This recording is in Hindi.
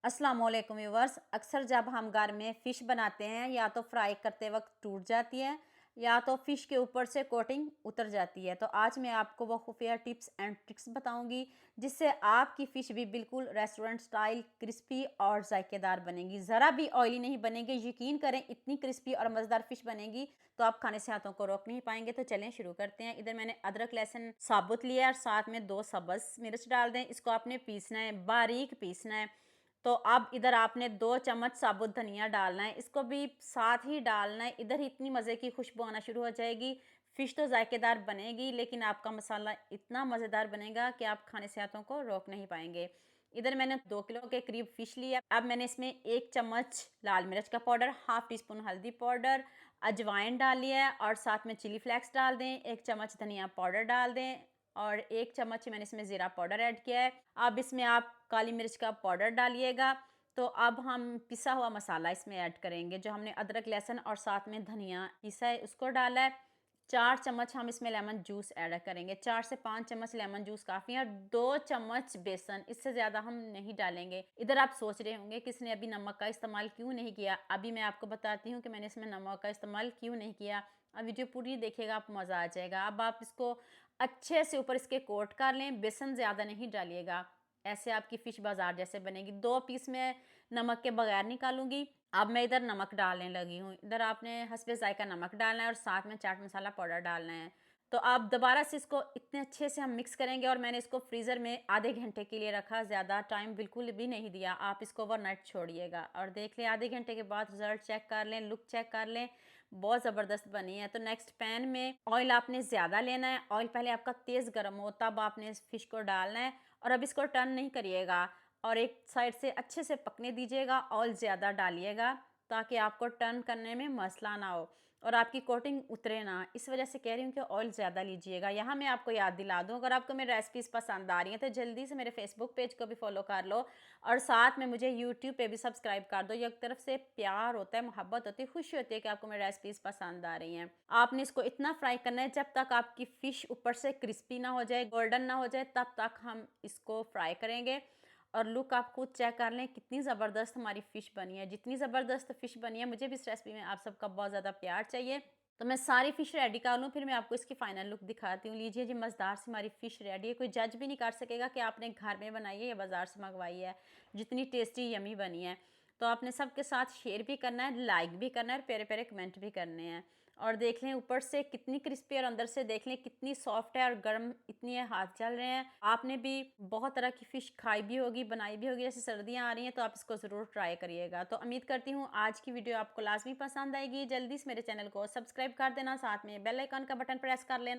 अस्सलाम वालेकुम व्यूवर्स। अक्सर जब हम घर में फ़िश बनाते हैं या तो फ्राई करते वक्त टूट जाती है या तो फ़िश के ऊपर से कोटिंग उतर जाती है। तो आज मैं आपको वो खुफिया टिप्स एंड ट्रिक्स बताऊंगी जिससे आपकी फ़िश भी बिल्कुल रेस्टोरेंट स्टाइल क्रिस्पी और जायकेदार बनेगी, ज़रा भी ऑयली नहीं बनेगी। यकीन करें, इतनी क्रिस्पी और मज़ेदार फ़िश बनेगी तो आप खाने से हाथों को रोक नहीं पाएंगे। तो चलें शुरू करते हैं। इधर मैंने अदरक लहसुन साबुत लिया है और साथ में 2 सब्ज़ मिर्च डाल दें। इसको आपने पीसना है, बारीक पीसना है। तो अब इधर आपने 2 चम्मच साबुत धनिया डालना है, इसको भी साथ ही डालना है। इधर इतनी मज़े की खुशबू आना शुरू हो जाएगी। फ़िश तो जायकेदार बनेगी लेकिन आपका मसाला इतना मज़ेदार बनेगा कि आप खाने से हाथों को रोक नहीं पाएंगे। इधर मैंने 2 किलो के करीब फ़िश लिया। अब मैंने इसमें 1 चम्मच लाल मिर्च का पाउडर, हाफ़ टी स्पून हल्दी पाउडर, अजवाइन डाल लिया है और साथ में चिली फ्लेक्स डाल दें, 1 चम्मच धनिया पाउडर डाल दें और 1 चम्मच ही मैंने इसमें ज़ीरा पाउडर ऐड किया है। अब इसमें आप काली मिर्च का पाउडर डालिएगा। तो अब हम पिसा हुआ मसाला इसमें ऐड करेंगे, जो हमने अदरक लहसुन और साथ में धनिया पिसा है उसको डाला है। 4 चम्मच हम इसमें लेमन जूस ऐड करेंगे। 4 से 5 चम्मच लेमन जूस काफ़ी है और 2 चम्मच बेसन, इससे ज़्यादा हम नहीं डालेंगे। इधर आप सोच रहे होंगे कि इसने अभी नमक का इस्तेमाल क्यों नहीं किया। अभी मैं आपको बताती हूँ कि मैंने इसमें नमक का इस्तेमाल क्यों नहीं किया। अब वीडियो पूरी देखिएगा, आपको मज़ा आ जाएगा। अब आप इसको अच्छे से ऊपर इसके कोट कर लें, बेसन ज़्यादा नहीं डालिएगा, ऐसे आपकी फ़िश बाज़ार जैसे बनेगी। 2 पीस मैं नमक के बगैर निकालूँगी। अब मैं इधर नमक डालने लगी हूँ। इधर आपने हस्बे ज़ायक़ा नमक डालना है और साथ में चाट मसाला पाउडर डालना है। तो अब दोबारा से इसको इतने अच्छे से हम मिक्स करेंगे और मैंने इसको फ्रीज़र में आधे घंटे के लिए रखा, ज़्यादा टाइम बिल्कुल भी नहीं दिया। आप इसको ओवरनाइट छोड़िएगा और देख लें आधे घंटे के बाद रिज़ल्ट चेक कर लें, लुक चेक कर लें, बहुत ज़बरदस्त बनी है। तो नेक्स्ट पैन में ऑयल आपने ज़्यादा लेना है। ऑयल पहले आपका तेज़ गर्म हो तब आपने इस फ़िश को डालना है और अब इसको टर्न नहीं करिएगा और एक साइड से अच्छे से पकने दीजिएगा। ऑयल ज़्यादा डालिएगा ताकि आपको टर्न करने में मसला ना हो और आपकी कोटिंग उतरे ना। इस वजह से कह रही हूँ कि ऑयल ज़्यादा लीजिएगा। यहाँ मैं आपको याद दिला दूँ, अगर आपको मेरी रेसिपीज़ पसंद आ रही हैं तो जल्दी से मेरे फेसबुक पेज को भी फॉलो कर लो और साथ में मुझे यूट्यूब पे भी सब्सक्राइब कर दो। एक तरफ से प्यार होता है, मोहब्बत होती है, खुशी होती है कि आपको मेरी रेसिपीज़ पसंद आ रही हैं। आपने इसको इतना फ्राई करना है जब तक आपकी फ़िश ऊपर से क्रिस्पी ना हो जाए, गोल्डन ना हो जाए, तब तक हम इसको फ्राई करेंगे। और लुक आप खुद चेक कर लें कितनी ज़बरदस्त हमारी फ़िश बनी है। जितनी ज़बरदस्त फ़िश बनी है, मुझे भी इस रेसिपी में आप सबका बहुत ज़्यादा प्यार चाहिए। तो मैं सारी फ़िश रेडी कर लूँ, फिर मैं आपको इसकी फ़ाइनल लुक दिखाती हूँ। लीजिए जी, मज़ेदार सी हमारी फ़िश रेडी है। कोई जज भी नहीं कर सकेगा कि आपने घर में बनाई है या बाज़ार से मंगवाई है। जितनी टेस्टी यमी बनी है। तो आपने सबके साथ शेयर भी करना है, लाइक भी करना है और प्यारे-प्यारे कमेंट भी करने हैं। और देख लें ऊपर से कितनी क्रिस्पी और अंदर से देख लें कितनी सॉफ्ट है और गर्म इतनी है, हाथ जल रहे हैं। आपने भी बहुत तरह की फ़िश खाई भी होगी, बनाई भी होगी। जैसे सर्दियाँ आ रही हैं तो आप इसको ज़रूर ट्राई करिएगा। तो उम्मीद करती हूँ आज की वीडियो आपको लाज़मी पसंद आएगी। जल्दी से मेरे चैनल को सब्सक्राइब कर देना, साथ में बेल आइकन का बटन प्रेस कर लेना।